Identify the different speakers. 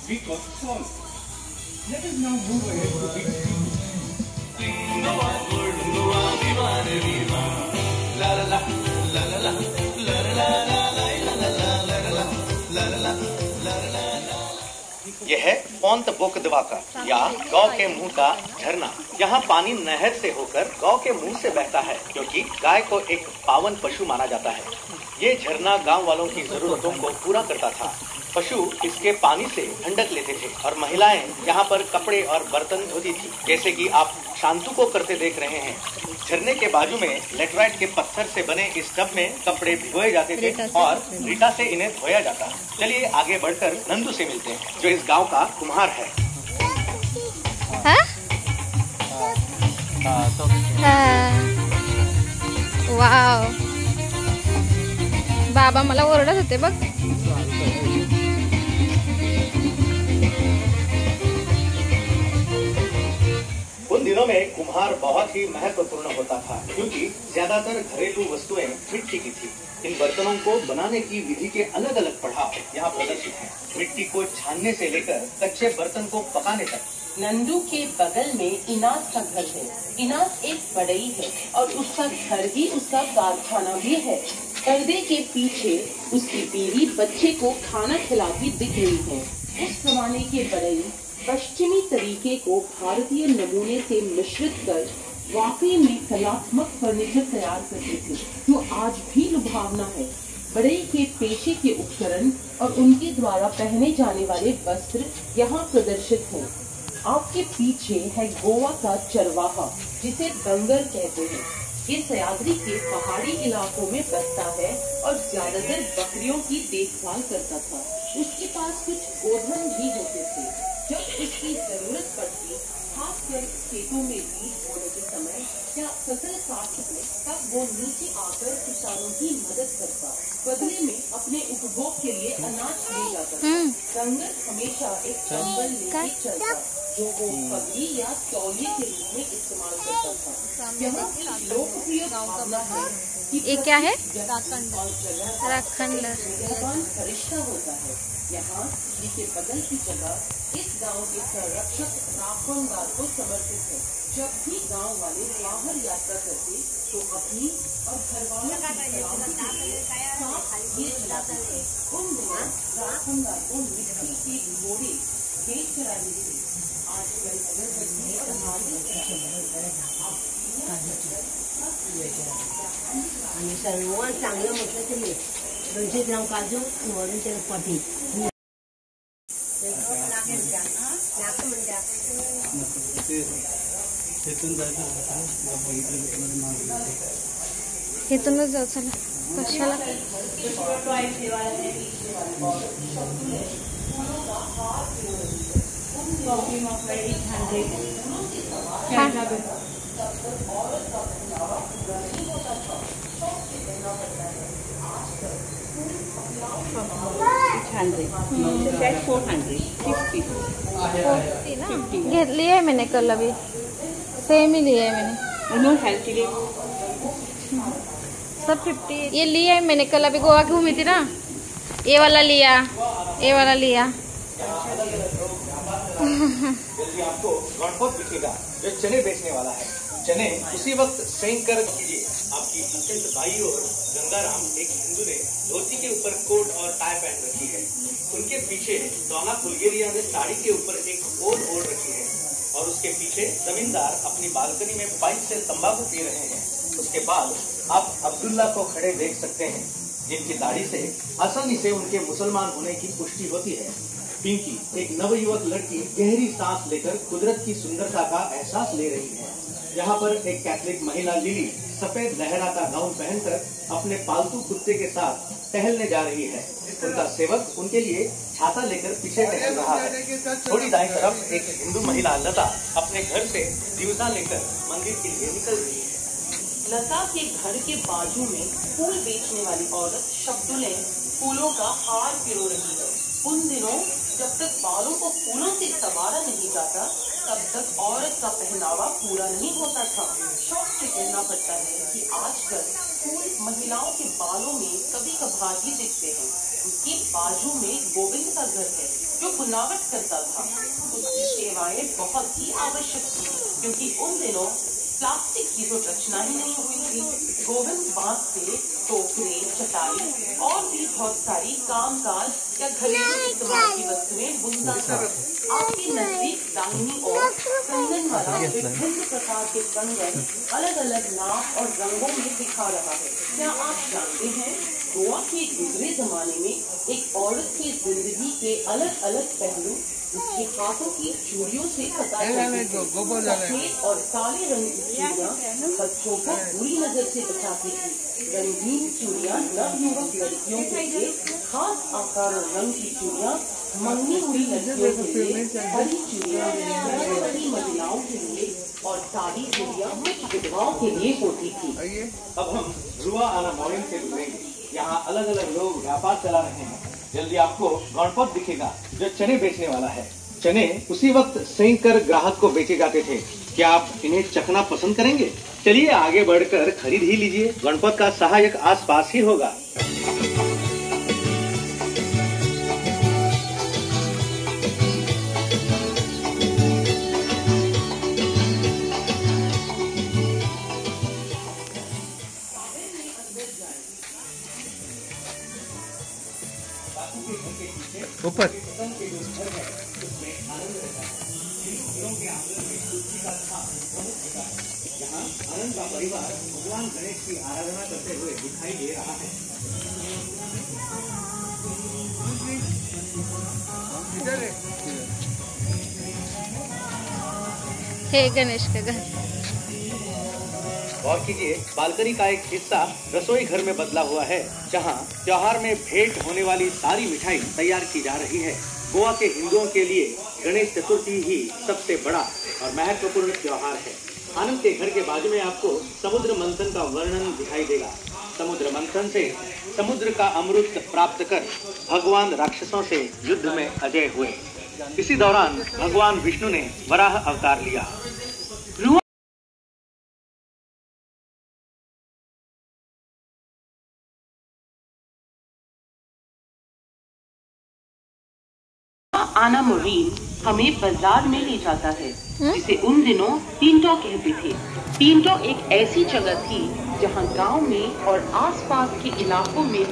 Speaker 1: we got solved. Let us now move ahead to big
Speaker 2: यह है पौंत बोक दिवाकर या गांव के मुंह का झरना। यहाँ पानी नहर से होकर गांव के मुंह से बहता है, क्योंकि गाय को एक पावन पशु माना जाता है। ये झरना गांव वालों की जरूरतों को पूरा करता था। पशु इसके पानी से ठंडक लेते थे और महिलाएं यहाँ पर कपड़े और बर्तन धोती थी, जैसे कि आप शांतु को करते देख रहे हैं। झरने के बाजू में लेटराइट के पत्थर से बने इस टब में कपड़े भिगोए जाते थे और रीटा से इन्हें धोया जाता। चलिए आगे बढ़कर नंदू से मिलते हैं, जो इस गांव का कुम्हार है।
Speaker 3: वाव, बाबा मला ओरडत होते बघ।
Speaker 2: उन दिनों में कुम्हार बहुत ही महत्वपूर्ण होता था, क्योंकि ज्यादातर घरेलू वस्तुएं मिट्टी की थी। इन बर्तनों को बनाने की विधि के अलग अलग पड़ाव यहाँ प्रदर्शित हैं। मिट्टी को छानने से लेकर कच्चे बर्तन को पकाने तक।
Speaker 4: नंदू के बगल में इनास का घर है। इनास एक बढ़ई है और उसका घर ही उसका कारखाना भी है। पर्दे के पीछे उसकी बीवी बच्चे को खाना खिलाती दिख रही है। उस जमाने के बढ़ई पश्चिमी तरीके को भारतीय नमूने से मिश्रित कर वाकई में कलात्मक फर्नीचर तैयार करते थे, जो आज भी लुभावना है। बढ़ई के पेशे के उपकरण और उनके द्वारा पहने जाने वाले वस्त्र यहाँ प्रदर्शित हैं। आपके पीछे है गोवा का चरवाहा, जिसे डंगर कहते हैं। ये सह्याद्री के पहाड़ी इलाकों में बसता है और ज्यादातर बकरियों की देखभाल करता था। उसके पास कुछ गोधन भी होते थे। जब उसकी जरूरत पड़ती, खासकर खेतों में बीज बोने के समय या फसल काटने, तब वो नीचे आकर किसानों की मदद करता। बदले में अपने उपभोग के लिए अनाज ले जाता था। डंगर हमेशा एक कंबल लेके चलता, जो वो पगड़ी या तौलिए के रूप में इस्तेमाल करता था। यहाँ की लोकप्रिय भावना है कि
Speaker 3: ये क्या है?
Speaker 4: राखंड भगवान फरिश्ता होता है। यहाँ बिजली के बगल की जगह इस गांव के संरक्षक राखणदार को समर्पित है। जब भी गांव वाले बाहर यात्रा करते तो अपनी और घर वालों की सलामती के लिए साथ ये चलाते थे। उन दिनों राखणदार को मिट्टी के घोड़े भेज कराने थे। आजकल अगरबत्ती और
Speaker 5: आणि सर्वात चांगलं म्हटलं तरी 200 ग्राम काजू वरून त्याला पटी
Speaker 3: इथूनच जाऊ चला। कशाला घेतली आहे मैंने कल, अभी सेम ही लिया है मैंने। सब 50 ये लिया है मैंने कल, अभी गोवा घूमी थी ना। ये वाला लिया, ये वाला लिया।
Speaker 2: जल्दी आपको गणपत दिखेगा जो चने बेचने वाला है। चने उसी वक्त सेंक कर कीजिए। आपकी अत्यंत दाई और गंगाराम एक हिंदू ने धोती के ऊपर कोट और टाई पहन रखी है। उनके पीछे दोना बुल्गेरिया ने साड़ी के ऊपर एक ओढ़ ओढ़ रखी है और उसके पीछे जमींदार अपनी बालकनी में पाइप से तंबाकू पी रहे हैं। उसके बाद आप अब्दुल्ला को खड़े देख सकते हैं, जिनकी दाढ़ी से आसानी से उनके मुसलमान होने की पुष्टि होती है। पिंकी एक नवयुवक लड़की गहरी सांस लेकर कुदरत की सुंदरता का एहसास ले रही है। यहाँ पर एक कैथलिक महिला लिली सफेद लहराता गाउन पहनकर अपने पालतू कुत्ते के साथ टहलने जा रही है। उनका सेवक उनके लिए छाता लेकर पीछे टहल रहा है। थोड़ी दाएं तरफ एक हिंदू महिला लता अपने घर से दिवसा लेकर मंदिर के लिए निकल रही है।
Speaker 4: लता के घर के बाजू में फूल बेचने वाली औरत शब्दुले फूलों का हार पिरो रही है। उन दिनों जब तक बालों को फूलों से संवारा नहीं जाता, तब तक औरत का पहनावा पूरा नहीं होता था। शौक से कहना पड़ता है कि आजकल फूल महिलाओं के बालों में कभी कभार ही दिखते हैं। उसके बाजू में गोविंद का घर है जो बुनावट करता था। उसकी सेवाएं बहुत ही आवश्यक थी क्योंकि उन दिनों प्लास्टिक की तो रचना ही नहीं हुई थी। गोविंद बांस से टोकरे, चटाई और भी बहुत सारी कामकाज या घरेलू इस्तेमाल की वस्तुएं बुनता था। आपके नजदीक दाहिनी ओर कंगन वाला विभिन्न प्रकार के कंगन अलग अलग नाप और रंगों में दिखा रहा है। क्या आप जानते हैं गोवा के गुजरे जमाने में एक औरत की जिंदगी के अलग अलग पहलू उसके हाथों की चूड़ियों से पता चलते थे। सफेद और काले रंग की चूड़ियाँ बच्चों को बुरी नजर से बचाती थी। रंगीन चूड़ियाँ नवयुवक लड़कियों के लिए, खास आकार और रंग की चूड़ियाँ मंगनी हुई लड़कियों के लिए, हरी चूड़ियाँ गर्भवती महिलाओं के लिए और सादी चूड़ियाँ विधवाओं के लिए होती थी।
Speaker 2: अब हम रुआ आना मॉर्निंग से जुड़ेंगे। यहाँ अलग अलग लोग व्यापार चला रहे हैं। जल्दी आपको गणपत दिखेगा जो चने बेचने वाला है। चने उसी वक्त सेंक कर ग्राहक को बेचे जाते थे। क्या आप इन्हें चखना पसंद करेंगे? चलिए आगे बढ़कर खरीद ही लीजिए। गणपत का सहायक आसपास ही होगा।
Speaker 6: ऊपर
Speaker 2: यहाँ आनंद का परिवार भगवान गणेश की आराधना करते हुए दिखाई दे रहा है।
Speaker 3: हे गणेश का घर।
Speaker 2: गौर कीजिए, बालकनी का एक हिस्सा रसोई घर में बदला हुआ है जहां त्योहार में भेंट होने वाली सारी मिठाई तैयार की जा रही है। गोवा के हिंदुओं के लिए गणेश चतुर्थी ही सबसे बड़ा और महत्वपूर्ण त्योहार है। आनंद के घर के बाजू में आपको समुद्र मंथन का वर्णन दिखाई देगा। समुद्र मंथन से समुद्र का अमृत प्राप्त कर भगवान राक्षसों से युद्ध में अजय हुए। इसी दौरान भगवान विष्णु ने वराह अवतार लिया।
Speaker 4: आना मरीन हमें बाजार में ले जाता है जिसे उन दिनों तीनटो कहते थे। तीनटो एक ऐसी जगह थी जहां गांव में और आसपास के इलाकों में